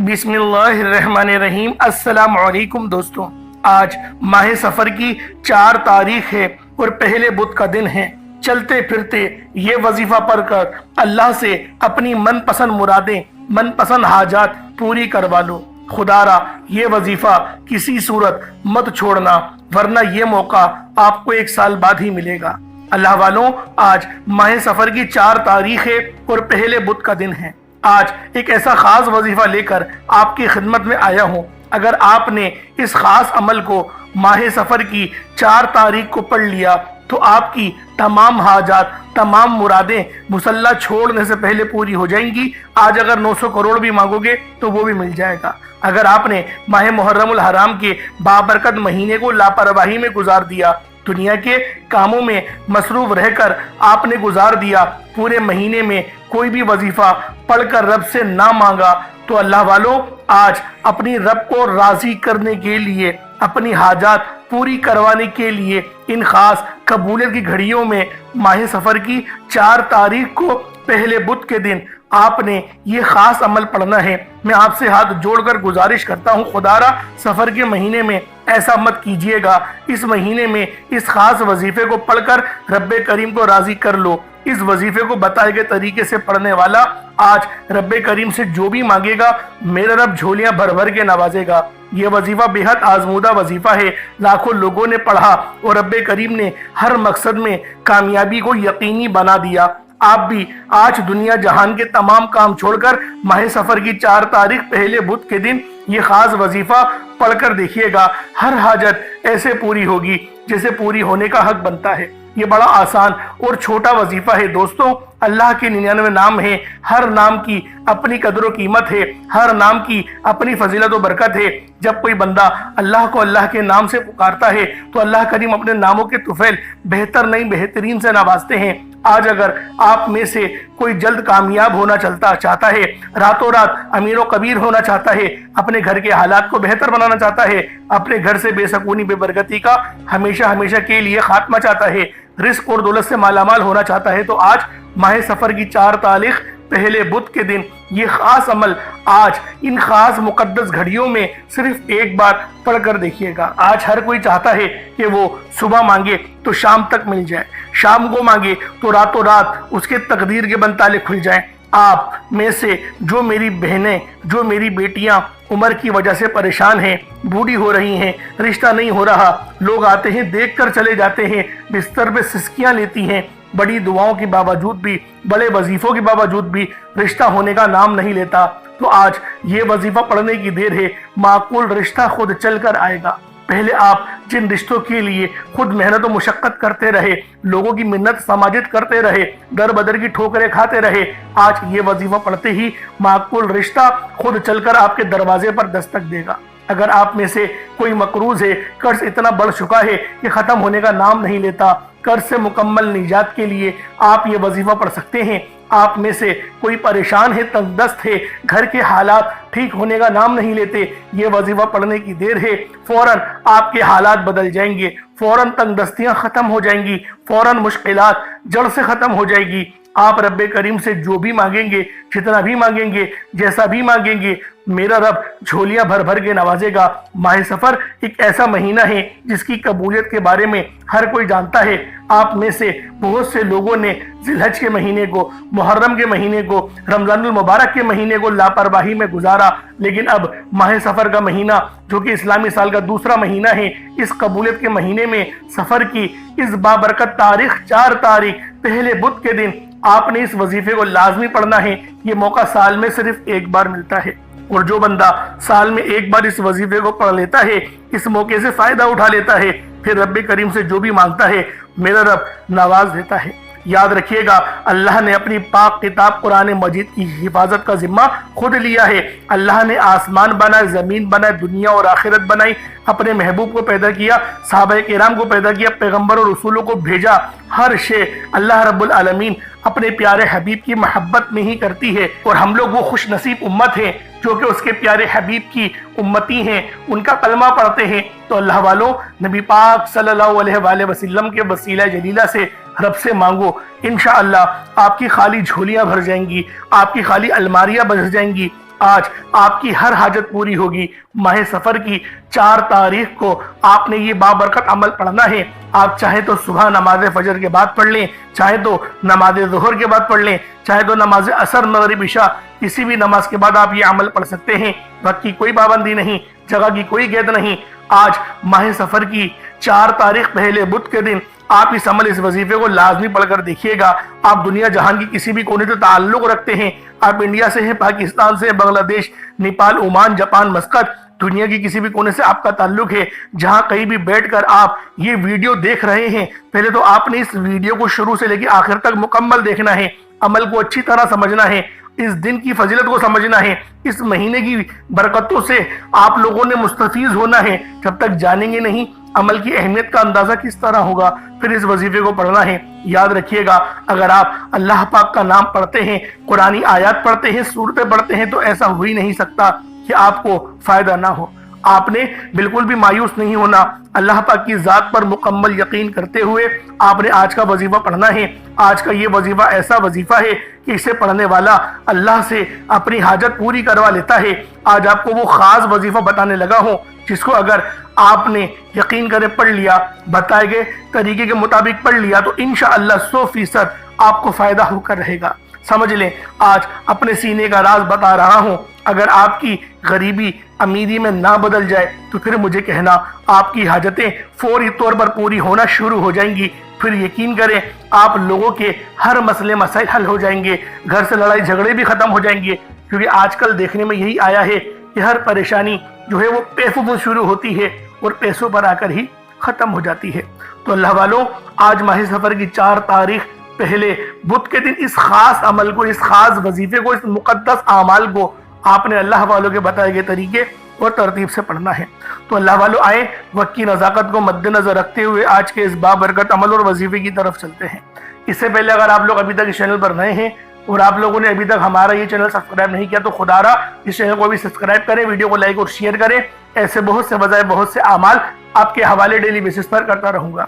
بسم اللہ الرحمن الرحیم۔ السلام علیکم دوستوں، آج ماہ سفر کی 4 تاریخ ہے اور پہلے بدھ کا دن ہے۔ چلتے پھرتے یہ وظیفہ پڑھ کر اللہ سے اپنی من پسند مرادیں، من پسند حاجات پوری کروا لو۔ خدا را یہ وظیفہ کسی صورت مت چھوڑنا، ورنہ یہ موقع آپ کو 1 سال بعد ہی ملے گا۔ اللہ والوں، آج ماہ سفر کی 4 تاریخ ہے اور پہلے بدھ کا دن ہے۔ آج ایک ایسا خاص وظیفہ لے کر آپ کی خدمت میں آیا ہوں۔ اگر آپ نے اس خاص عمل کو ماہ سفر کی 4 تاریخ کو پڑھ لیا تو آپ کی تمام حاجات، تمام مرادیں مصلی چھوڑنے سے پہلے پوری ہو جائیں گی۔ آج اگر 900 کروڑ بھی مانگو گے تو وہ بھی مل جائے گا۔ اگر آپ نے ماہ محرم الحرام کے بابرکت مہینے کو لاپرواہی میں گزار دیا، دنیا کے کاموں میں مصروف رہ کر آپ نے گزار دیا، پورے مہینے میں کوئی بھی وظیفہ پڑھ کر رب سے نہ مانگا، تو اللہ والوں، آج اپنی رب کو راضی کرنے کے لیے، اپنی حاجات پوری کروانے کے لیے ان خاص قبولیت کی گھڑیوں میں ماہ سفر کی 4 تاریخ کو پہلے بدھ کے دن آپ نے یہ خاص عمل پڑھنا ہے۔ میں آپ سے ہاتھ جوڑ کر گزارش کرتا ہوں، خدا را سفر کے مہینے میں ایسا مت کیجئے گا۔ اس مہینے میں اس خاص وظیفے کو پڑھ کر رب کریم کو راضی کر لو۔ اس وظیفے کو بتائے گئے طریقے سے پڑھنے والا آج رب کریم سے جو بھی مانگے گا، میرا رب جھولیاں بھر بھر کے نوازے گا۔ یہ وظیفہ بے حد آزمودہ وظیفہ ہے، لاکھوں لوگوں نے پڑھا اور رب کریم نے ہر مقصد میں کامیابی کو یقینی بنا دیا۔ آپ بھی آج دنیا جہان کے تمام کام چھوڑ کر ماہ سفر کی 4 تاریخ پہلے بدھ کے دن یہ خاص وظیفہ پڑھ کر دیکھیے گا۔ ہر حاجت ایسے پوری ہوگی جیسے پوری ہونے کا حق بنتا ہے۔ یہ بڑا آسان اور چھوٹا وظیفہ ہے دوستوں۔ اللہ کے 99 نام ہیں، ہر نام کی اپنی قدر و قیمت ہے، ہر نام کی اپنی فضیلت و برکت ہے۔ جب کوئی بندہ اللہ کو اللہ کے نام سے پکارتا ہے تو اللہ کریم اپنے ناموں کے طفیل بہتر نہیں بہترین سے نوازتے ہیں۔ آج اگر آپ میں سے کوئی جلد کامیاب ہونا چاہتا ہے، راتوں رات امیر و کبیر ہونا چاہتا ہے، اپنے گھر کے حالات کو بہتر بنانا چاہتا ہے، اپنے گھر سے بے سکونی بے برکتی کا ہمیشہ کے لیے خاتمہ چاہتا ہے، رزق اور دولت سے مالا مال ہونا چاہتا ہے، تو آج ماہ سفر کی 4 تاریخ پہلے بدھ کے دن یہ خاص عمل آج ان خاص مقدس گھڑیوں میں صرف ایک بار پڑھ کر دیکھیے گا۔ آج ہر کوئی چاہتا ہے کہ وہ صبح مانگے تو شام تک مل جائے، شام کو مانگے تو راتوں رات اس کے تقدیر کے بند تالے کھل جائیں۔ آپ میں سے جو میری بہنیں، جو میری بیٹیاں عمر کی وجہ سے پریشان ہیں، بوڑھی ہو رہی ہیں، رشتہ نہیں ہو رہا، لوگ آتے ہیں دیکھ کر چلے جاتے ہیں، بستر پہ سسکیاں لیتی ہیں، بڑی دعاؤں کے باوجود بھی، بڑے وظیفوں کے باوجود بھی رشتہ ہونے کا نام نہیں لیتا، تو آج یہ وظیفہ پڑھنے کی دیر ہے۔ معقول رشتہ خود چل کر آئے گا۔ پہلے آپ جن رشتوں کے لیے خود محنت و مشقت کرتے رہے، لوگوں کی منت سماجت کرتے رہے، در بدر کی ٹھوکریں کھاتے رہے، آج یہ وظیفہ پڑھتے ہی معقول رشتہ خود چل کر آپ کے دروازے پر دستک دے گا۔ اگر آپ میں سے کوئی مقروض ہے، قرض اتنا بڑھ چکا ہے کہ ختم ہونے کا نام نہیں لیتا، قرض سے مکمل نجات کے لیے آپ یہ وظیفہ پڑھ سکتے ہیں۔ آپ میں سے کوئی پریشان ہے، تنگ دست ہے، گھر کے حالات ٹھیک ہونے کا نام نہیں لیتے، یہ وظیفہ پڑھنے کی دیر ہے، فوراً آپ کے حالات بدل جائیں گے، فوراً تنگ دستیاں ختم ہو جائیں گی، فوراً مشکلات جڑ سے ختم ہو جائے گی۔ آپ رب کریم سے جو بھی مانگیں گے، جتنا بھی مانگیں گے، جیسا بھی مانگیں گے، میرا رب جھولیاں بھر بھر کے نوازے گا۔ ماہ سفر ایک ایسا مہینہ ہے جس کی قبولیت کے بارے میں ہر کوئی جانتا ہے۔ آپ میں سے بہت سے لوگوں نے ذی الحج کے مہینے کو، محرم کے مہینے کو، رمضان المبارک کے مہینے کو لاپرواہی میں گزارا، لیکن اب ماہ سفر کا مہینہ جو کہ اسلامی سال کا دوسرا مہینہ ہے، اس قبولیت کے مہینے میں سفر کی اس بابرکت تاریخ 4 تاریخ پہلے بدھ کے دن آپ نے اس وظیفے کو لازمی پڑھنا ہے۔ یہ موقع سال میں صرف ایک بار ملتا ہے، اور جو بندہ سال میں ایک بار اس وظیفے کو پڑھ لیتا ہے، اس موقع سے فائدہ اٹھا لیتا ہے، پھر رب کریم سے جو بھی مانگتا ہے میرا رب نواز دیتا ہے۔ یاد رکھیے گا، اللہ نے اپنی پاک کتاب قرآن مجید کی حفاظت کا ذمہ خود لیا ہے۔ اللہ نے آسمان بنائے، زمین بنائے، دنیا اور آخرت بنائی، اپنے محبوب کو پیدا کیا، صحابہ کرام کو پیدا کیا، پیغمبر اور رسولوں کو بھیجا۔ ہر شے اللہ رب العالمین اپنے پیارے حبیب کی محبت میں ہی کرتی ہے، اور ہم لوگ وہ خوش نصیب امت ہیں جو کہ اس کے پیارے حبیب کی امتی ہیں، ان کا کلمہ پڑھتے ہیں۔ تو اللہ والوں، نبی پاک صلی اللہ علیہ وآلہ وسلم کے وسیلہ جلیلہ سے رب سے مانگو، انشاءاللہ آپ کی خالی جھولیاں بھر جائیں گی، آپ کی خالی الماریاں بھر جائیں گی، آج آپ کی ہر حاجت پوری ہوگی۔ ماہ سفر کی 4 تاریخ کو آپ نے یہ بابرکت عمل پڑھنا ہے۔ آپ چاہے تو صبح نماز فجر کے بعد پڑھ لیں، چاہے تو نماز ظہر کے بعد پڑھ لیں، چاہے تو نماز عصر مغرب عشاء کسی بھی نماز کے بعد آپ یہ عمل پڑھ سکتے ہیں۔ وقت کی کوئی پابندی نہیں، جگہ کی کوئی قید نہیں۔ آج ماہ سفر کی 4 تاریخ پہلے بدھ کے دن آپ اس عمل اس وظیفے کو لازمی پڑھ کر دیکھیے گا۔ آپ دنیا جہان کی کسی بھی کونے سے تعلق رکھتے ہیں، آپ انڈیا سے ہیں، پاکستان سے، بنگلہ دیش، نیپال، عمان، جاپان، مسقط، دنیا کی کسی بھی کونے سے آپ کا تعلق ہے، جہاں کہیں بھی بیٹھ کر آپ یہ ویڈیو دیکھ رہے ہیں، پہلے تو آپ نے اس ویڈیو کو شروع سے لے کے آخر تک مکمل دیکھنا ہے، عمل کو اچھی طرح سمجھنا ہے، اس دن کی فضیلت کو سمجھنا ہے، اس مہینے کی برکتوں سے آپ لوگوں نے مستفیض ہونا ہے۔ جب تک جانیں گے نہیں عمل کی اہمیت کا اندازہ کس طرح ہوگا، پھر اس وظیفے کو پڑھنا ہے۔ یاد رکھیے گا، اگر آپ اللہ پاک کا نام پڑھتے ہیں، قرآنی آیات پڑھتے ہیں، سورتیں پڑھتے ہیں، تو ایسا ہو ہی نہیں سکتا کہ آپ کو فائدہ نہ ہو۔ آپ نے بالکل بھی مایوس نہیں ہونا، اللہ پاک کی ذات پر مکمل یقین کرتے ہوئے آپ نے آج کا وظیفہ پڑھنا ہے۔ آج کا یہ وظیفہ ایسا وظیفہ ہے کہ اسے پڑھنے والا اللہ سے اپنی حاجت پوری کروا لیتا ہے۔ آج آپ کو وہ خاص وظیفہ بتانے لگا ہوں جس کو اگر آپ نے یقین کرے پڑھ لیا، بتائے گئے طریقے کے مطابق پڑھ لیا، تو انشاءاللہ 100% آپ کو فائدہ ہو کر رہے گا۔ سمجھ لیں، آج اپنے سینے کا راز بتا رہا ہوں، اگر آپ کی غریبی امیری میں نہ بدل جائے تو پھر مجھے کہنا، آپ کی حاجتیں فوری طور پر پوری ہونا شروع ہو جائیں گی۔ پھر یقین کریں، آپ لوگوں کے ہر مسئلے مسائل حل ہو جائیں گے، گھر سے لڑائی جھگڑے بھی ختم ہو جائیں گے، کیونکہ آج کل دیکھنے میں یہی آیا ہے کہ ہر پریشانی جو ہے وہ پیسوں سے شروع ہوتی ہے اور پیسوں پر آ کر ہی ختم ہو جاتی ہے۔ تو اللہ والوں، آج ماہ سفر کی 4 تاریخ پہلے بدھ کے دن اس خاص عمل کو، اس خاص وظیفے کو، اس مقدس اعمال کو آپ نے اللہ والوں کے بتائے گئے طریقے اور ترتیب سے پڑھنا ہے۔ تو اللہ والوں، آئے وقت کی نزاکت کو مد نظر رکھتے ہوئے آج کے اس بابرکت عمل اور وظیفے کی طرف چلتے ہیں۔ اس سے پہلے اگر آپ لوگ ابھی تک اس چینل پر نئے ہیں اور آپ لوگوں نے ابھی تک ہمارا یہ چینل سبسکرائب نہیں کیا، تو خدا را اس چینل کو بھی سبسکرائب کریں، ویڈیو کو لائک اور شیئر کریں۔ ایسے بہت سے بجائے بہت سے اعمال آپ کے حوالے ڈیلی بیسس پر کرتا رہوں گا۔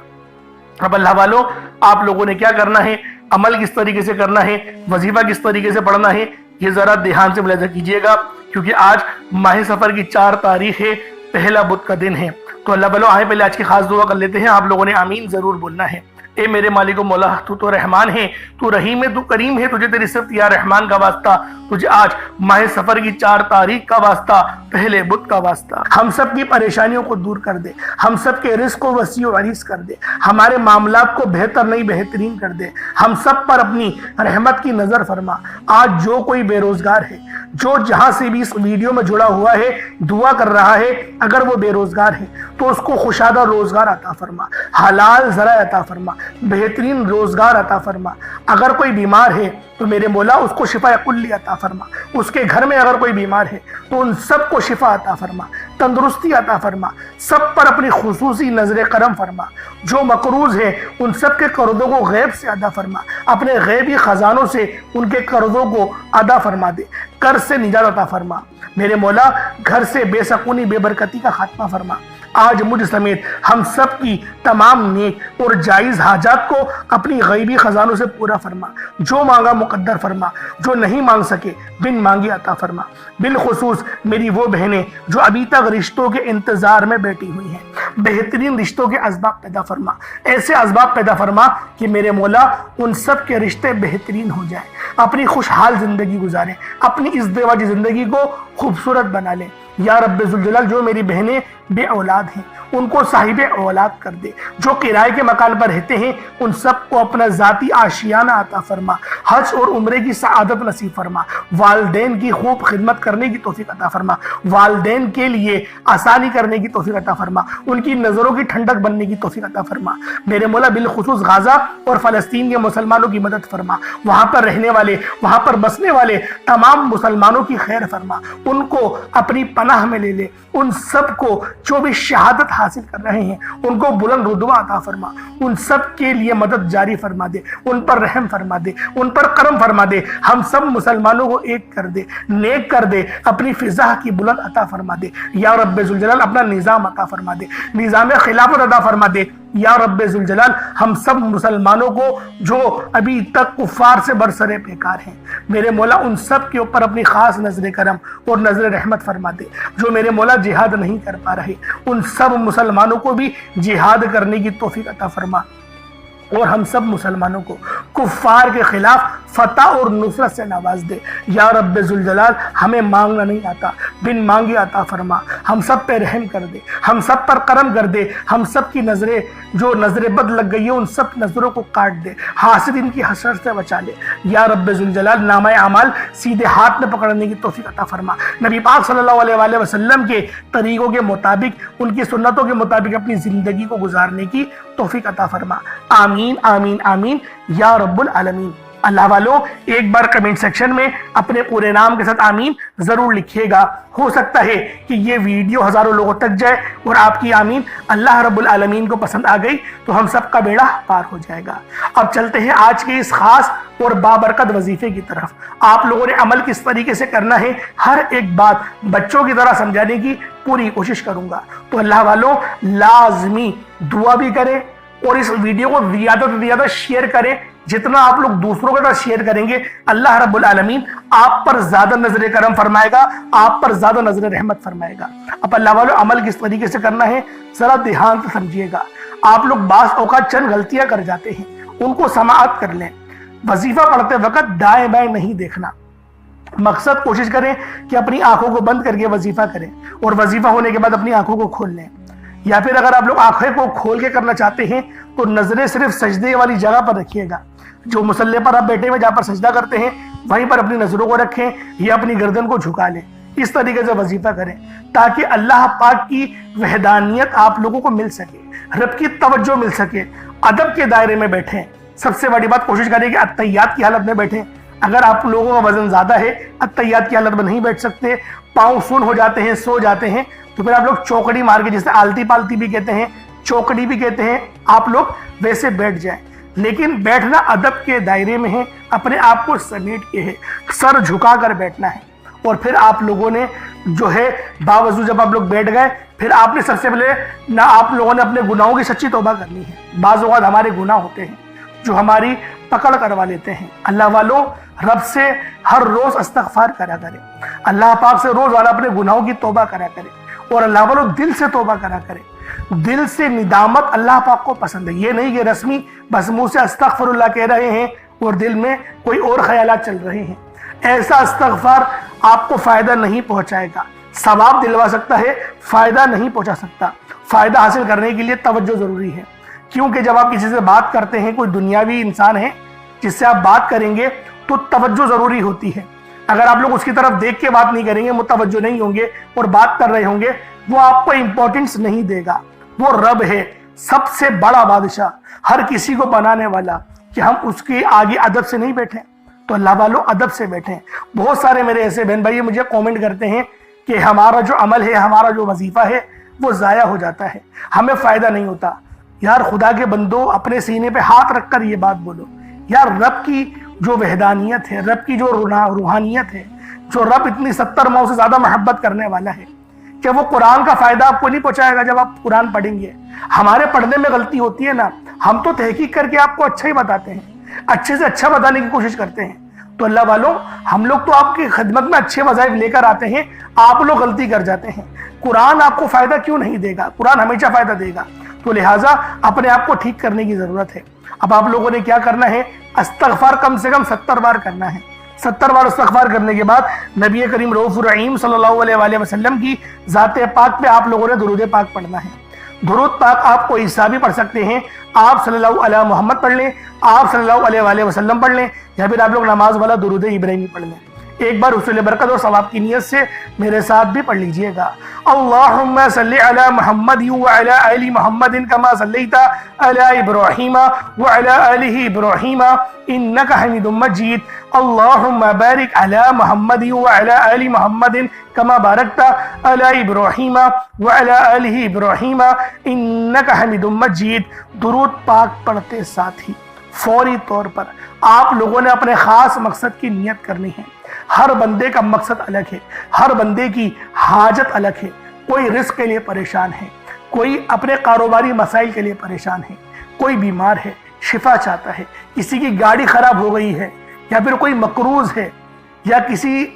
اب اللہ والوں، آپ لوگوں نے کیا کرنا ہے، عمل کس طریقے سے کرنا ہے، وظیفہ کس طریقے سے پڑھنا ہے، یہ ذرا دھیان سے ملاحظہ کیجئے گا، کیونکہ آج ماہ سفر کی 4 تاریخ ہے، پہلا بدھ کا دن ہے۔ تو اللہ والوں، آئے پہلے آج کی خاص دعا کر لیتے ہیں۔ آپ لوگوں نے آمین ضرور بولنا ہے۔ اے میرے مالک و مولا، تو رحمان ہے، تو رحیم ہے، تو کریم ہے، تجھے تیری صفت یا رحمان کا واسطہ، تجھے آج ماہ سفر کی 4 تاریخ کا واسطہ، پہلے بدھ کا واسطہ۔ ہم سب کی پریشانیوں کو دور کر دے، ہم سب کے رزق کو وسیع و عریض کر دے، ہمارے معاملات کو بہتر نہیں بہترین کر دے، ہم سب پر اپنی رحمت کی نظر فرما۔ آج جو کوئی بے روزگار ہے، جو جہاں سے بھی اس ویڈیو میں جڑا ہوا ہے، دعا کر رہا ہے، اگر وہ بے روزگار ہے تو اس کو خوشادہ روزگار عطا فرما، حلال ذرائع عطا فرما، بہترین روزگار عطا فرما۔ اگر کوئی بیمار ہے تو میرے مولا اس کو شفا کلی عطا فرما، اس کے گھر میں اگر کوئی بیمار ہے تو ان سب کو شفا عطا فرما، تندرستی عطا فرما، سب پر اپنی خصوصی نظر کرم فرما۔ جو مقروض ہیں ان سب کے قرضوں کو غیب سے ادا فرما، اپنے غیبی خزانوں سے ان کے قرضوں کو ادا فرما دے، قرض سے نجات عطا فرما۔ میرے مولا گھر سے بے سکونی بے برکتی کا خاتمہ فرما۔ آج مجھ سمیت ہم سب کی تمام نیک اور جائز حاجات کو اپنی غیبی خزانوں سے پورا فرما، جو مانگا مقدر فرما، جو نہیں مانگ سکے بن مانگی عطا فرما۔ بالخصوص میری وہ بہنیں جو ابھی تک رشتوں کے انتظار میں بیٹھی ہوئی ہیں، بہترین رشتوں کے اسباب پیدا فرما، ایسے اسباب پیدا فرما کہ میرے مولا ان سب کے رشتے بہترین ہو جائیں، اپنی خوشحال زندگی گزاریں، اپنی ازدواجی زندگی کو خوبصورت بنا لیں۔ یا رب ذوالجلال، جو میری بہنیں بے اولاد ہیں ان کو صاحب اولاد کر دے، جو کرائے کے مکان پر رہتے ہیں ان سب کو اپنا ذاتی آشیانہ عطا فرما، حج اور عمرے کی سعادت نصیب فرما، والدین کی خوب خدمت کرنے کی توفیق عطا فرما، والدین کے لیے آسانی کرنے کی توفیق عطا فرما، ان کی نظروں کی ٹھنڈک بننے کی توفیق عطا فرما۔ میرے مولا بالخصوص غزہ اور فلسطین کے مسلمانوں کی مدد فرما، وہاں پر رہنے والے، وہاں پر بسنے والے تمام مسلمانوں کی خیر فرما، ان کو اپنی پناہ میں لے لے، ان سب کو جو بھی شہادت حاصل کر رہے ہیں ان کو بلند رتبہ عطا فرما، ان سب کے لیے مدد جاری فرما دے، ان پر رحم فرما دے، ان پر کرم فرما دے، ہم سب مسلمانوں کو ایک کر دے، نیک کر دے، اپنی فضا کی بلند عطا فرما دے۔ یا رب ذوالجلال اپنا نظام عطا فرما دے، نظام خلافت عطا فرما دے، یا رب ذل جلال ہم سب مسلمانوں کو جو ابھی تک کفار سے برسر پیکار ہیں، میرے مولا ان سب کے اوپر اپنی خاص نظر کرم اور نظر رحمت فرما دے۔ جو میرے مولا جہاد نہیں کر پا رہے ان سب مسلمانوں کو بھی جہاد کرنے کی توفیق عطا فرما، اور ہم سب مسلمانوں کو کفار کے خلاف فتح اور نصرت سے نواز دے۔ یا رب ذل جلال ہمیں مانگنا نہیں آتا، بن مانگے عطا فرما، ہم سب پہ رحم کر دے، ہم سب پر کرم کر دے، ہم سب کی نظریں جو نظر بد لگ گئی ہے ان سب نظروں کو کاٹ دے، حاسدین کی حسرت سے بچا لے۔ یا رب ذل جلال نامہ اعمال سیدھے ہاتھ میں پکڑنے کی توفیق عطا فرما، نبی پاک صلی اللہ علیہ وآلہ وسلم کے طریقوں کے مطابق، ان کی سنتوں کے مطابق اپنی زندگی کو گزارنے کی توفیق عطا فرما۔ آمین آمین آمین یا رب العالمین۔ اللہ والو ایک بار کمنٹ سیکشن میں اپنے پورے نام کے ساتھ آمین ضرور لکھیے گا، ہو سکتا ہے کہ یہ ویڈیو ہزاروں لوگوں تک جائے اور آپ کی آمین اللہ رب العالمین کو پسند آ گئی تو ہم سب کا بیڑا پار ہو جائے گا۔ اب چلتے ہیں آج کے اس خاص اور بابرکت وظیفے کی طرف۔ آپ لوگوں نے عمل کس طریقے سے کرنا ہے ہر ایک بات بچوں کی طرح سمجھانے کی پوری کوشش کروں گا، تو اللہ والوں لازمی دعا بھی کریں اور اس ویڈیو کو زیادہ سے زیادہ شیئر کریں۔ جتنا آپ لوگ دوسروں کے ساتھ شیئر کریں گے اللہ رب العالمین آپ پر زیادہ نظر کرم فرمائے گا، آپ پر زیادہ نظر رحمت فرمائے گا۔ اب اللہ والوں عمل کس طریقے سے کرنا ہے ذرا دھیان سے سمجھیے گا۔ آپ لوگ بعض اوقات چند غلطیاں کر جاتے ہیں، ان کو سماعت کر لیں۔ وظیفہ پڑھتے وقت دائیں بائیں نہیں دیکھنا، مقصد کوشش کریں کہ اپنی آنکھوں کو بند کر کے وظیفہ کریں اور وظیفہ ہونے کے بعد اپنی آنکھوں کو کھول لیں، یا پھر اگر آپ لوگ آنکھیں کو کھول کے کرنا چاہتے ہیں تو نظریں صرف سجدے والی جگہ پر رکھیے گا۔ جو مصلی پر آپ بیٹھے ہوئے جہاں پر سجدہ کرتے ہیں وہیں پر اپنی نظروں کو رکھیں یا اپنی گردن کو جھکا لیں۔ اس طریقے سے وظیفہ کریں تاکہ اللہ پاک کی وحدانیت آپ لوگوں کو مل سکے، رب کی توجہ مل سکے۔ ادب کے دائرے میں بیٹھیں۔ سب سے بڑی بات کوشش کریں کہ اتحیات کی حالت میں بیٹھیں۔ اگر آپ لوگوں کا وزن زیادہ ہے اتحیات کی حالت میں نہیں بیٹھ سکتے، پاؤں سن ہو جاتے ہیں، سو جاتے ہیں، تو پھر آپ لوگ چوکڑی مار کے، جسے آلتی پالتی بھی کہتے ہیں، چوکڑی بھی کہتے ہیں، آپ لوگ ویسے بیٹھ جائیں۔ لیکن بیٹھنا ادب کے دائرے میں ہے، اپنے آپ کو سمیٹ کے ہے، سر جھکا کر بیٹھنا ہے۔ اور پھر آپ لوگوں نے جو ہے باوضو جب آپ لوگ بیٹھ گئے پھر آپ نے سب سے پہلے نہ آپ لوگوں نے اپنے گناہوں کی سچی توبہ کرنی ہے۔ بعض اوقات ہمارے گناہ ہوتے ہیں جو ہماری پکڑ کروا لیتے ہیں۔ اللہ والوں رب سے ہر روز استغفار کرا کرے، اللہ پاک سے روز والا اپنے گناہوں کی توبہ کرا کرے، اور اللہ والوں دل سے توبہ کرا کرے۔ دل سے ندامت اللہ پاک کو پسند ہے، یہ نہیں کہ رسمی بس منہ سے استغفر اللہ کہہ رہے ہیں اور دل میں کوئی اور خیالات چل رہے ہیں۔ ایسا استغفار آپ کو فائدہ نہیں پہنچائے گا، ثواب دلوا سکتا ہے، فائدہ نہیں پہنچا سکتا۔ فائدہ حاصل کرنے کے لیے توجہ ضروری ہے، کیونکہ جب آپ کسی سے بات کرتے ہیں، کوئی دنیاوی انسان ہے جس سے آپ بات کریں گے تو توجہ ضروری ہوتی ہے۔ اگر آپ لوگ اس کی طرف دیکھ کے بات نہیں کریں گے، متوجہ نہیں ہوں گے اور بات کر رہے ہوں گے، وہ آپ کو امپورٹنس نہیں دے گا۔ وہ رب ہے، سب سے بڑا بادشاہ، ہر کسی کو بنانے والا، کہ ہم اس کے آگے ادب سے نہیں بیٹھیں۔ تو اللہ والوں ادب سے بیٹھیں۔ بہت سارے میرے ایسے بہن بھائی مجھے کومنٹ کرتے ہیں کہ ہمارا جو عمل ہے، ہمارا جو وظیفہ ہے وہ ضائع ہو جاتا ہے، ہمیں فائدہ نہیں ہوتا۔ یار خدا کے بندو اپنے سینے پہ ہاتھ رکھ کر یہ بات بولو، یار رب کی جو وحدانیت ہے، رب کی جو روحانیت ہے، جو رب اتنی 70 ماؤں سے زیادہ محبت کرنے والا ہے، کہ وہ قرآن کا فائدہ آپ کو نہیں پہنچائے گا جب آپ قرآن پڑھیں گے۔ ہمارے پڑھنے میں غلطی ہوتی ہے نا، ہم تو تحقیق کر کے آپ کو اچھا ہی بتاتے ہیں، اچھے سے اچھا بتانے کی کوشش کرتے ہیں۔ تو اللہ والوں ہم لوگ تو آپ کی خدمت میں اچھے وظائف لے کر آتے ہیں، آپ لوگ غلطی کر جاتے ہیں۔ قرآن آپ کو فائدہ کیوں نہیں دے گا؟ قرآن ہمیشہ فائدہ دے گا۔ تو لہٰذا اپنے آپ کو ٹھیک کرنے کی ضرورت ہے۔ اب آپ لوگوں نے کیا کرنا ہے؟ استغفار کم سے کم 70 بار کرنا ہے۔ 70 بار استغفار کرنے کے بعد نبی کریم رؤوف الرحیم صلی اللہ علیہ وآلہ وسلم کی ذات پاک پہ آپ لوگوں نے درود پاک پڑھنا ہے۔ درود پاک آپ کو عیسیٰ بھی پڑھ سکتے ہیں، آپ صلی اللہ علیہ محمد پڑھ لیں، آپ صلی اللہ علیہ وآلہ وسلم پڑھ لیں، یا پھر آپ لوگ نماز والا درود ابراہیمی پڑھ لیں۔ ایک بار حصول برکت اور ثواب کی نیت سے میرے ساتھ بھی پڑھ لیجئے گا۔ اللہم صلی علی محمد وعلی آل محمد کما صلیت علی ابراہیم وعلی آل ابراہیم انک حمید مجید۔ اللہم بارک علی محمد وعلی آل محمد کما بارکت علی ابراہیم وعلی آل ابراہیم انک حمید مجید۔ درود پاک پڑھتے ساتھ ہی فوری طور پر آپ لوگوں نے اپنے خاص مقصد کی نیت کرنی ہے۔ ہر بندے کا مقصد الگ ہے، ہر بندے کی حاجت الگ ہے۔ کوئی رزق کے لیے پریشان ہے، کوئی اپنے کاروباری مسائل کے لیے پریشان ہے، کوئی بیمار ہے، شفا چاہتا ہے، کسی کی گاڑی خراب ہو گئی ہے، یا پھر کوئی مقروض ہے، یا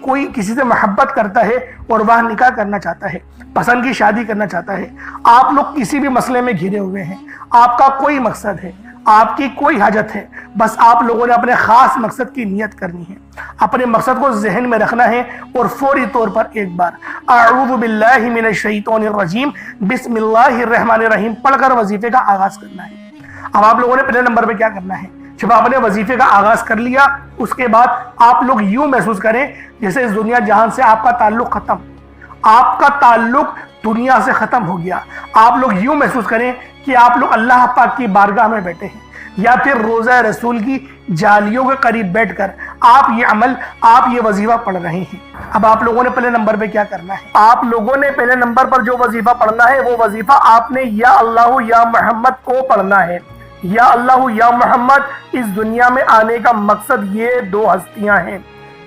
کوئی کسی سے محبت کرتا ہے اور وہاں نکاح کرنا چاہتا ہے، پسند کی شادی کرنا چاہتا ہے، آپ لوگ کسی بھی مسئلے میں گھرے ہوئے ہیں، آپ کا کوئی مقصد ہے، آپ کی کوئی حاجت ہے، بس آپ لوگوں نے اپنے خاص مقصد کی نیت کرنی ہے، اپنے مقصد کو ذہن میں رکھنا ہے اور فوری طور پر ایک بار اعوذ باللہ من الشیطان الرجیم بسم اللہ الرحمن الرحیم پڑھ کر وظیفے کا آغاز کرنا ہے۔ اب آپ لوگوں نے پہلے نمبر پہ کیا کرنا ہے، جب آپ نے وظیفے کا آغاز کر لیا اس کے بعد آپ لوگ یوں محسوس کریں جیسے اس دنیا جہان سے آپ کا تعلق ختم، آپ کا تعلق دنیا سے ختم ہو گیا۔ آپ لوگ یوں محسوس کریں کہ آپ لوگ اللہ پاک کی بارگاہ میں بیٹھے ہیں، یا پھر روضہ رسول کی جالیوں کے قریب بیٹھ کر آپ یہ وظیفہ پڑھ رہے ہیں۔ اب آپ لوگوں نے پہلے نمبر پہ کیا کرنا ہے، آپ لوگوں نے پہلے نمبر پر جو وظیفہ پڑھنا ہے وہ وظیفہ آپ نے یا اللہ یا محمد کو پڑھنا ہے۔ یا اللہ یا محمد اس دنیا میں آنے کا مقصد یہ دو ہستیاں ہیں،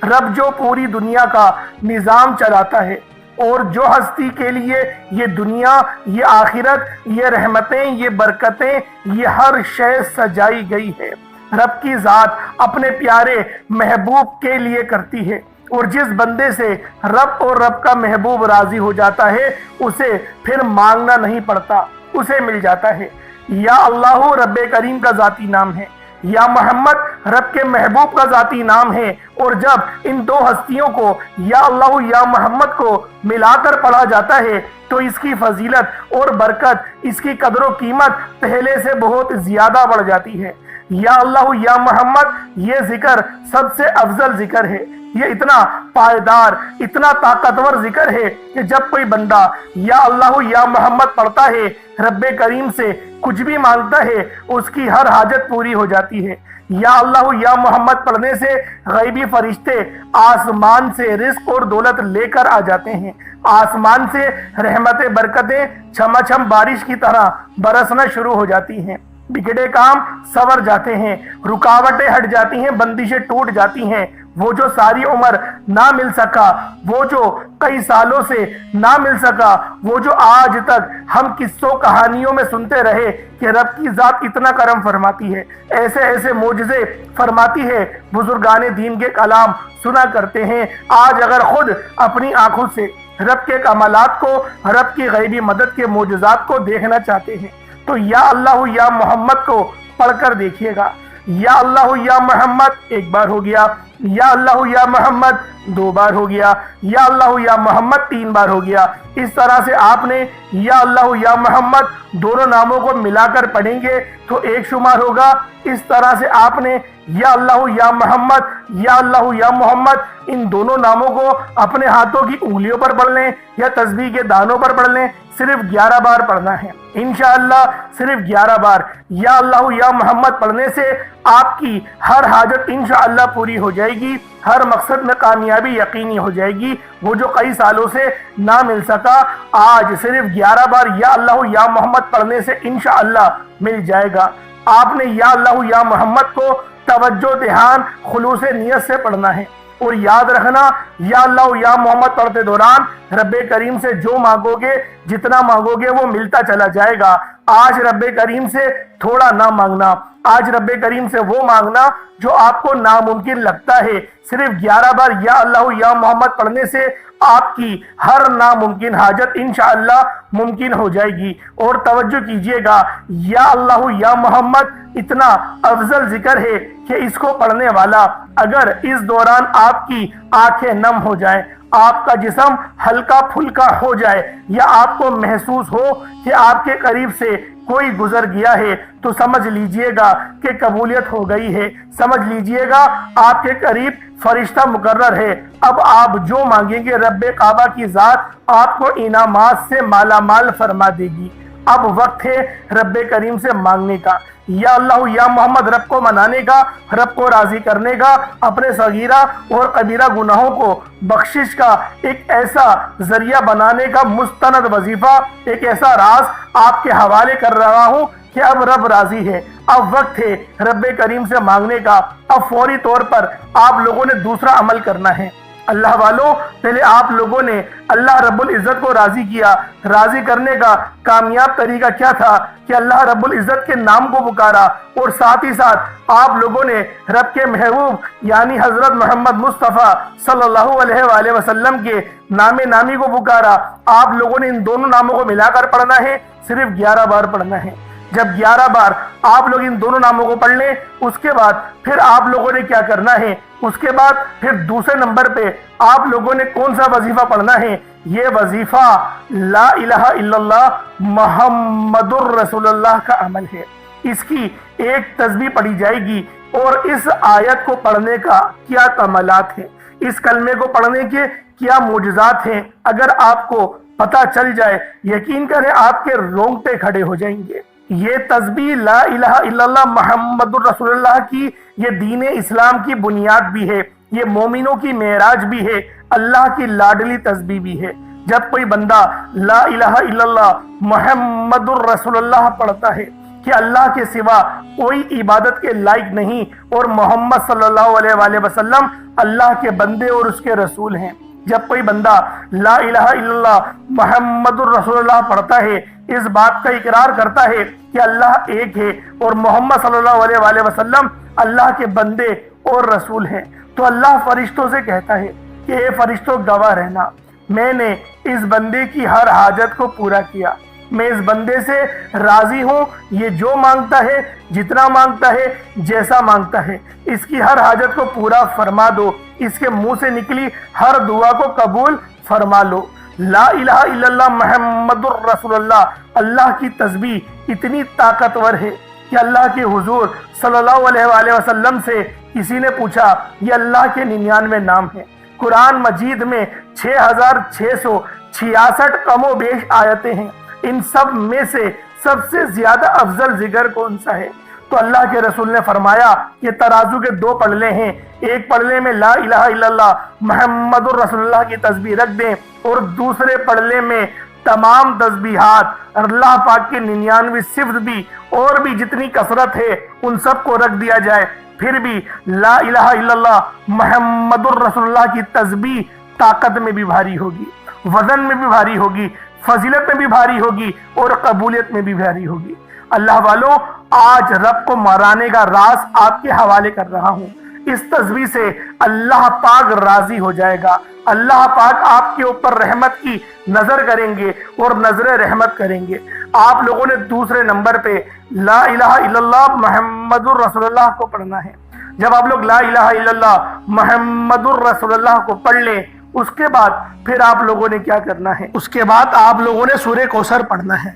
رب جو پوری دنیا کا نظام چلاتا ہے اور جو ہستی کے لیے یہ دنیا، یہ آخرت، یہ رحمتیں، یہ برکتیں، یہ ہر شے سجائی گئی ہے، رب کی ذات اپنے پیارے محبوب کے لیے کرتی ہے، اور جس بندے سے رب اور رب کا محبوب راضی ہو جاتا ہے اسے پھر مانگنا نہیں پڑتا، اسے مل جاتا ہے۔ یا اللہ رب کریم کا ذاتی نام ہے، یا محمد رب کے محبوب کا ذاتی نام ہے، اور جب ان دو ہستیوں کو یا اللہ یا محمد کو ملا کر پڑھا جاتا ہے تو اس کی فضیلت اور برکت، اس کی قدر و قیمت پہلے سے بہت زیادہ بڑھ جاتی ہے۔ یا اللہ یا محمد یہ ذکر سب سے افضل ذکر ہے، یہ اتنا پائیدار، اتنا طاقتور ذکر ہے کہ جب کوئی بندہ یا اللہ یا محمد پڑھتا ہے، رب کریم سے کچھ بھی مانگتا ہے، اس کی ہر حاجت پوری ہو جاتی ہے۔ یا اللہ یا محمد پڑھنے سے غیبی فرشتے آسمان سے رزق اور دولت لے کر آ جاتے ہیں، آسمان سے رحمتیں برکتیں چھما چھم بارش کی طرح برسنا شروع ہو جاتی ہیں، بگڑے کام سنور جاتے ہیں، رکاوٹیں ہٹ جاتی ہیں، بندشیں ٹوٹ جاتی ہیں۔ وہ جو ساری عمر نہ مل سکا، وہ جو کئی سالوں سے نہ مل سکا، وہ جو آج تک ہم قصوں کہانیوں میں سنتے رہے کہ رب کی ذات اتنا کرم فرماتی ہے، ایسے ایسے معجزے فرماتی ہے، بزرگان دین کے کلام سنا کرتے ہیں، آج اگر خود اپنی آنکھوں سے رب کے کمالات کو، رب کی غیبی مدد کے معجزات کو دیکھنا چاہتے ہیں تو یا اللہ یا محمد کو پڑھ کر دیکھیے گا۔ یا اللہ یا محمد ایک بار ہو گیا، یا اللہ یا محمد دو بار ہو گیا، یا اللہ یا محمد تین بار ہو گیا۔ اس طرح سے آپ نے یا اللہ یا محمد دونوں ناموں کو ملا کر پڑھیں گے تو ایک شمار ہوگا۔ اس طرح سے آپ نے یا اللہ یا محمد، یا اللہ یا محمد ان دونوں ناموں کو اپنے ہاتھوں کی انگلیوں پر پڑھ لیں یا تسبیح کے دانوں پر پڑھ لیں، صرف 11 بار پڑھنا ہے انشاءاللہ، صرف 11 بار یا اللہ یا محمد پڑھنے سے آپ کی ہر حاجت انشاءاللہ پوری ہو جائے گی، ہر مقصد میں کامیابی یقینی ہو جائے گی۔ وہ جو کئی سالوں سے نہ مل سکا آج صرف 11 بار یا اللہ یا محمد پڑھنے سے انشاءاللہ مل جائے گا۔ آپ نے یا اللہ یا محمد کو توجہ دھیان خلوص نیت سے پڑھنا ہے، اور یاد رکھنا یا اللہ یا محمد پڑھتے دوران رب کریم سے جو مانگو گے، جتنا مانگو گے وہ ملتا چلا جائے گا۔ آج رب کریم سے تھوڑا نہ مانگنا، آج رب کریم سے وہ مانگنا جو آپ کو ناممکن لگتا ہے۔ صرف 11 بار یا اللہ یا محمد پڑھنے سے آپ کی ہر ناممکن حاجت انشاءاللہ ممکن ہو جائے گی۔ اور توجہ کیجئے گا، یا اللہ یا محمد اتنا افضل ذکر ہے کہ اس کو پڑھنے والا اگر اس دوران آپ کی آنکھیں نم ہو جائیں، آپ کا جسم ہلکا پھلکا ہو جائے، یا آپ کو محسوس ہو کہ آپ کے قریب سے کوئی گزر گیا ہے، تو سمجھ لیجئے گا کہ قبولیت ہو گئی ہے، سمجھ لیجئے گا آپ کے قریب فرشتہ مقرر ہے۔ اب آپ جو مانگیں گے رب کعبہ کی ذات آپ کو انعامات سے مالا مال فرما دے گی۔ اب وقت ہے رب کریم سے مانگنے کا، یا اللہ یا محمد رب کو منانے کا، رب کو راضی کرنے کا، اپنے صغیرہ اور کبیرہ گناہوں کو بخشش کا ایک ایسا ذریعہ بنانے کا مستند وظیفہ، ایک ایسا راز آپ کے حوالے کر رہا ہوں کہ اب رب راضی ہے۔ اب وقت ہے رب کریم سے مانگنے کا۔ اب فوری طور پر آپ لوگوں نے دوسرا عمل کرنا ہے۔ اللہ والوں، پہلے آپ لوگوں نے اللہ رب العزت کو راضی کیا۔ راضی کرنے کا کامیاب طریقہ کیا تھا کہ اللہ رب العزت کے نام کو پکارا، اور ساتھ ہی ساتھ آپ لوگوں نے رب کے محبوب یعنی حضرت محمد مصطفیٰ صلی اللہ علیہ وآلہ وسلم کے نام نامی کو پکارا۔ آپ لوگوں نے ان دونوں ناموں کو ملا کر پڑھنا ہے، صرف 11 بار پڑھنا ہے۔ جب 11 بار آپ لوگ ان دونوں ناموں کو پڑھ لیں، اس کے بعد پھر آپ لوگوں نے کیا کرنا ہے، اس کے بعد پھر دوسرے نمبر پہ آپ لوگوں نے کون سا وظیفہ پڑھنا ہے؟ یہ وظیفہ لا الہ الا اللہ محمد الرسول اللہ کا عمل ہے۔ اس کی ایک تسبیح پڑھی جائے گی، اور اس آیت کو پڑھنے کا کیا کمالات ہیں، اس کلمے کو پڑھنے کے کیا معجزات ہیں، اگر آپ کو پتہ چل جائے، یقین کریں آپ کے رونگٹے کھڑے ہو جائیں گے۔ یہ تسبیح لا الہ الا اللہ محمد الرسول اللہ کی یہ دین اسلام کی بنیاد بھی ہے، یہ مومنوں کی معراج بھی ہے، اللہ کی لاڈلی تسبیح بھی ہے۔ جب کوئی بندہ لا الہ الا اللہ محمد الرسول اللہ پڑھتا ہے کہ اللہ کے سوا کوئی عبادت کے لائق نہیں، اور محمد صلی اللہ علیہ وآلہ وسلم اللہ کے بندے اور اس کے رسول ہیں، جب کوئی بندہ لا الہ الا اللہ محمد الرسول اللہ پڑھتا ہے، اس بات کا اقرار کرتا ہے کہ اللہ ایک ہے اور محمد صلی اللہ علیہ وآلہ وسلم اللہ کے بندے اور رسول ہیں، تو اللہ فرشتوں سے کہتا ہے کہ اے فرشتوں گواہ رہنا، میں نے اس بندے کی ہر حاجت کو پورا کیا، میں اس بندے سے راضی ہوں، یہ جو مانگتا ہے، جتنا مانگتا ہے، جیسا مانگتا ہے، اس کی ہر حاجت کو پورا فرما دو، اس کے منہ سے نکلی ہر دعا کو قبول فرما لو۔ لا الہ الا اللہ محمد الرسول اللہ، اللہ کی تسبیح اتنی طاقتور ہے کہ اللہ کے حضور صلی اللہ علیہ وآلہ وسلم سے کسی نے پوچھا، یہ اللہ کے 99 نام ہیں، قرآن مجید میں 6666 کم و بیش آیتیں ہیں، ان سب میں سے سب سے زیادہ افضل ذکر کون سا ہے؟ تو اللہ کے رسول نے فرمایا کہ ترازو کے 2 پلڑے ہیں، ایک پلڑے میں لا الہ الا اللہ محمد الرسول اللہ کی تسبیح رکھ دیں، اور دوسرے پلڑے میں تمام تسبیحات اللہ پاک کے 99 صفت بھی اور بھی جتنی کثرت ہے ان سب کو رکھ دیا جائے، پھر بھی لا الہ الا اللہ محمد الرسول اللہ کی تسبیح طاقت میں بھی بھاری ہوگی، وزن میں بھی بھاری ہوگی، فضیلت میں بھی بھاری ہوگی، اور قبولیت میں بھی بھاری ہوگی۔ اللہ والوں، آج رب کو مرانے کا راز آپ کے حوالے کر رہا ہوں۔ اس تسبیح سے اللہ پاک راضی ہو جائے گا، اللہ پاک آپ کے اوپر رحمت کی نظر کریں گے اور نظر رحمت کریں گے۔ آپ لوگوں نے دوسرے نمبر پہ لا الہ الا اللہ محمد الرسول اللہ کو پڑھنا ہے۔ جب آپ لوگ لا الہ الا اللہ محمد الرسول اللہ کو پڑھ لیں، اس کے بعد پھر آپ لوگوں نے کیا کرنا ہے؟ اس کے بعد آپ لوگوں نے سورہ کوثر پڑھنا ہے۔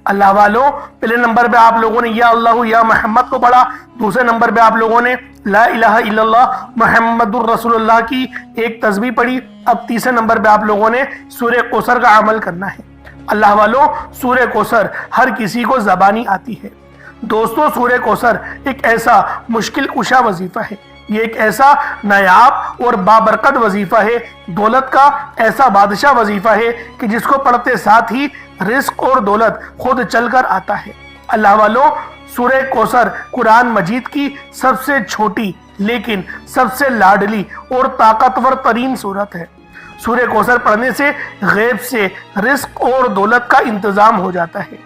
اللہ والوں، پہلے نمبر پہ آپ لوگوں نے یا اللہ یا محمد کو پڑھا، دوسرے نمبر پہ آپ لوگوں نے لا الہ الا اللہ محمد الرسول اللہ کی ایک تسبیح پڑھی، اب تیسرے نمبر پہ آپ لوگوں نے سورہ کوثر کا عمل کرنا ہے۔ اللہ والوں، سورہ کوثر ہر کسی کو زبانی آتی ہے۔ دوستو، سورہ کوثر ایک ایسا مشکل کشا وظیفہ ہے، یہ ایک ایسا نایاب اور بابرکت وظیفہ ہے، دولت کا ایسا بادشاہ وظیفہ ہے کہ جس کو پڑھتے ساتھ ہی رزق اور دولت خود چل کر آتا ہے۔ اللہ والوں، سورہ کوثر قرآن مجید کی سب سے چھوٹی لیکن سب سے لاڈلی اور طاقتور ترین سورت ہے۔ سورہ کوثر پڑھنے سے غیب سے رزق اور دولت کا انتظام ہو جاتا ہے۔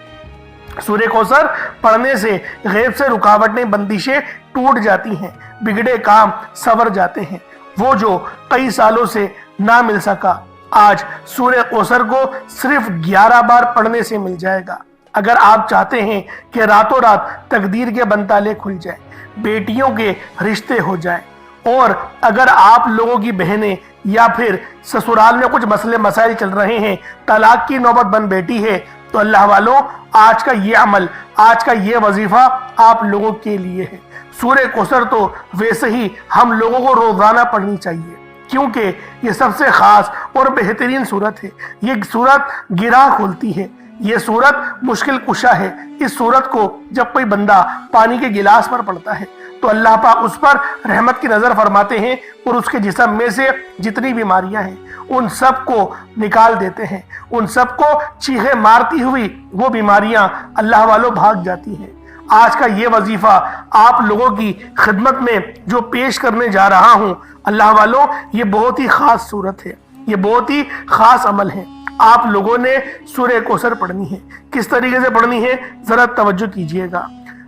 سورہ کوثر پڑھنے سے غیب سے رکاوٹیں، بندشیں ٹوٹ جاتی ہیں، بگڑے کام سنور جاتے ہیں۔ وہ جو کئی سالوں سے نہ مل سکا، آج سورہ کوثر کو صرف 11 بار پڑھنے سے مل جائے گا۔ اگر آپ چاہتے ہیں کہ راتوں رات تقدیر کے بنتالے کھل جائیں، بیٹیوں کے رشتے ہو جائیں، اور اگر آپ لوگوں کی بہنیں یا پھر سسرال میں کچھ مسئلے مسائل چل رہے ہیں، طلاق کی نوبت بن بیٹھی ہے، تو اللہ والوں، آج کا یہ عمل، آج کا یہ وظیفہ آپ لوگوں کے لیے ہے۔ سورہ کوثر تو ویسے ہی ہم لوگوں کو روزانہ پڑھنی چاہیے، کیونکہ یہ سب سے خاص اور بہترین سورت ہے۔ یہ سورت گرہ کھولتی ہے، یہ سورت مشکل کشا ہے۔ اس سورت کو جب کوئی بندہ پانی کے گلاس پر پڑھتا ہے تو اللہ پاک اس پر رحمت کی نظر فرماتے ہیں، اور اس کے جسم میں سے جتنی بیماریاں ہیں ان سب کو نکال دیتے ہیں، ان سب کو چیخے مارتی ہوئی وہ بیماریاں اللہ والوں بھاگ جاتی ہیں۔ آج کا یہ وظیفہ آپ لوگوں کی خدمت میں جو پیش کرنے جا رہا ہوں، اللہ والوں، یہ بہت ہی خاص صورت ہے، یہ بہت ہی خاص عمل ہے۔ آپ لوگوں نے سورہ کوثر پڑھنی ہے۔ کس طریقے سے پڑھنی ہے ذرا توجہ کیجئے گا۔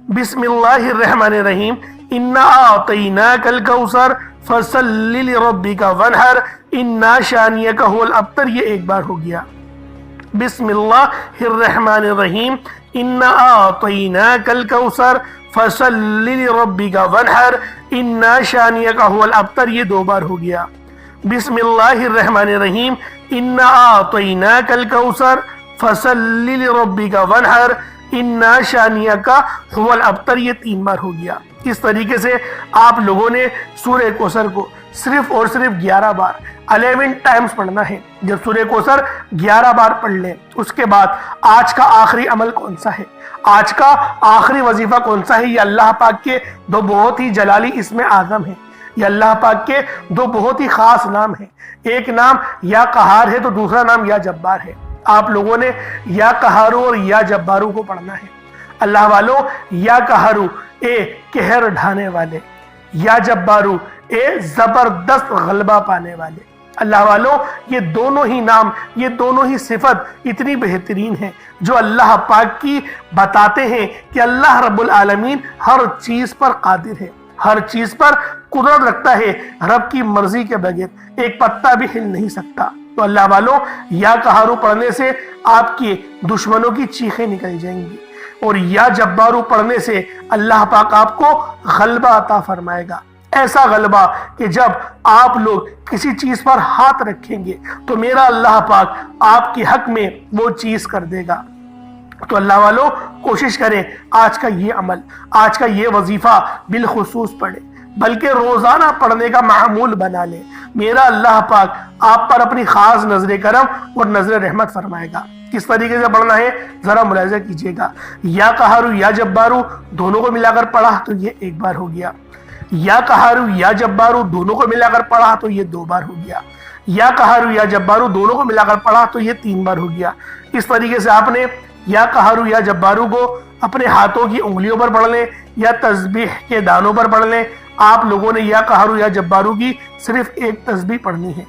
بسم اللہ الرحمن الرحیم، انا اعطیناک الکوثر فصل لربک وانحر انا شانیک هو الابتر، یہ ایک بار ہو گیا۔ بسم اللہ الرحمن الرحیم، انا اعطیناک الکوثر فصل لربک وانحر انا شانیک هو الابتر، یہ دو بار ہو گیا۔ بسم اللہ الرحمن الرحیم، انا اعطیناک الکوثر فصل لربک وانحر انا شانیک هو الابتر، یہ تین بار ہو گیا۔ اس طریقے سے آپ لوگوں نے سورہ کوثر کو صرف اور صرف 11 بار 11 ٹائمز پڑھنا ہے۔ جب سورہ کوثر 11 بار پڑھ لیں، اس کے بعد آج کا آخری عمل کون سا ہے، آج کا آخری وظیفہ کون سا ہے؟ یہ اللہ پاک کے دو بہت ہی جلالی اسم اعظم ہیں، یہ اللہ پاک کے دو بہت ہی خاص نام ہیں۔ ایک نام یا قہار ہے تو دوسرا نام یا جبار ہے۔ آپ لوگوں نے یا قہارو اور یا جبارو کو پڑھنا ہے۔ اللہ والوں، یا قہارو اے قہر ڈھانے والے، یا جبارو اے زبردست غلبہ پانے والے۔ اللہ والوں، یہ دونوں ہی نام، یہ دونوں ہی صفت اتنی بہترین ہیں جو اللہ پاک کی بتاتے ہیں کہ اللہ رب العالمین ہر چیز پر قادر ہے، ہر چیز پر قدرت رکھتا ہے، رب کی مرضی کے بغیر ایک پتا بھی ہل نہیں سکتا۔ تو اللہ والوں، یا قہارو پڑھنے سے آپ کے دشمنوں کی چیخیں نکل جائیں گی، اور یا جبارو پڑھنے سے اللہ پاک آپ کو غلبہ عطا فرمائے گا، ایسا غلبہ کہ جب آپ لوگ کسی چیز پر ہاتھ رکھیں گے تو میرا اللہ پاک آپ کے حق میں وہ چیز کر دے گا۔ تو اللہ والوں، کوشش کریں آج کا یہ عمل، آج کا یہ وظیفہ بالخصوص پڑھیں، بلکہ روزانہ پڑھنے کا معمول بنا لیں۔ میرا اللہ پاک آپ پر اپنی خاص نظر کرم اور نظر رحمت فرمائے گا۔ کس طریقے سے پڑھنا ہے ذرا ملاحظہ کیجئے گا۔ یا قہارو یا جبارو دونوں کو ملا کر پڑھا تو یہ ایک بار ہو گیا۔ یا قہارو یا جبارو دونوں کو ملا کر پڑھا تو یہ دو بار ہو گیا۔ یا قہارو یا جبارو دونوں کو ملا کر پڑھا تو یہ تین بار ہو گیا۔ اس طریقے سے آپ نے یا قہارو یا جبارو کو اپنے ہاتھوں کی انگلیوں پر پڑھ لیں یا تسبیح کے دانوں پر پڑھ لیں۔ آپ لوگوں نے یا قہارو یا جبارو کی صرف ایک تسبیح پڑھنی ہے۔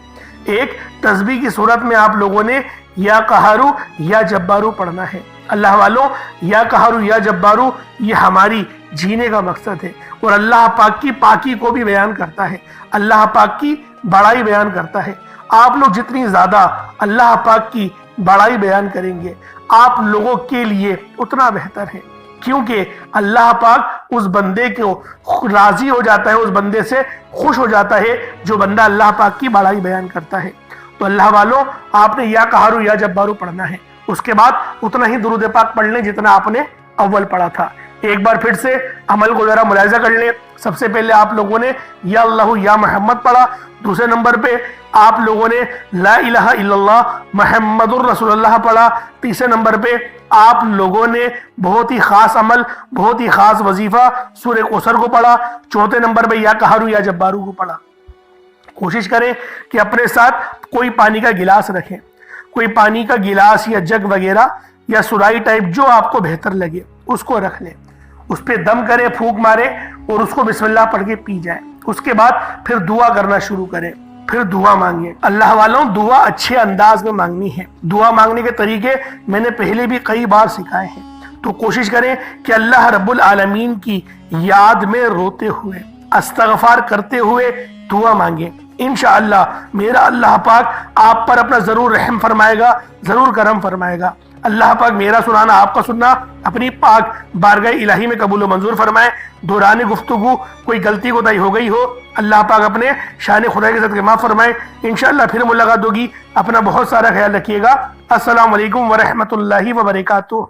ایک تسبیح کی صورت میں آپ لوگوں نے یا قہارو یا جبارو پڑھنا ہے۔ اللہ والوں، یا قہارو یا جبارو یہ ہماری جینے کا مقصد ہے، اور اللہ پاک کی پاکی کو بھی بیان کرتا ہے، اللہ پاک کی بڑائی بیان کرتا ہے۔ آپ لوگ جتنی زیادہ اللہ پاک کی بڑائی بیان کریں گے آپ لوگوں کے لیے اتنا بہتر ہے، کیونکہ اللہ پاک اس بندے کو راضی ہو جاتا ہے، اس بندے سے خوش ہو جاتا ہے جو بندہ اللہ پاک کی بڑائی بیان کرتا ہے۔ تو اللہ والوں، آپ نے یا قہارو یا جبارو پڑھنا ہے، اس کے بعد اتنا ہی درود پاک پڑھ لیں جتنا آپ نے اول پڑھا تھا۔ ایک بار پھر سے عمل کو ذرا ملاحظہ کر لیں۔ سب سے پہلے آپ لوگوں نے یا اللہ یا محمد پڑھا، دوسرے نمبر پہ آپ لوگوں نے لا الہ الا اللہ محمد الرسول اللہ پڑھا، تیسرے نمبر پہ آپ لوگوں نے بہت ہی خاص عمل، بہت ہی خاص وظیفہ سورہ کوثر کو پڑھا، چوتھے نمبر پہ یا قہارو یا جبارو کو پڑھا۔ کوشش کریں کہ اپنے ساتھ کوئی پانی کا گلاس رکھیں، کوئی پانی کا گلاس یا جگ وغیرہ یا سرائی ٹائپ جو آپ کو بہتر لگے اس کو رکھ لیں، اس پہ دم کریں، پھونک مارے اور اس کو بسم اللہ پڑھ کے پی جائیں۔ اس کے بعد پھر دعا کرنا شروع کریں، پھر دعا مانگیں۔ اللہ والوں، دعا اچھے انداز میں مانگنی ہے۔ دعا مانگنے کے طریقے میں نے پہلے بھی کئی بار سکھائے ہیں، تو کوشش کریں کہ اللہ رب العالمین کی یاد میں روتے ہوئے، استغفار کرتے ہوئے دعا مانگیں۔ انشاءاللہ میرا اللہ پاک آپ پر اپنا ضرور رحم فرمائے گا، ضرور کرم فرمائے گا۔ اللہ پاک میرا سنانا، آپ کا سننا اپنی پاک بارگاہ الہی میں قبول و منظور فرمائے۔ دوران گفتگو کوئی غلطی کوتاہی ہو گئی ہو، اللہ پاک اپنے شان خدا کے صدقے معاف فرمائے۔ انشاءاللہ پھر ملاقات ہوگی۔ اپنا بہت سارا خیال رکھیے گا۔ السلام علیکم ورحمۃ اللہ وبرکاتہ۔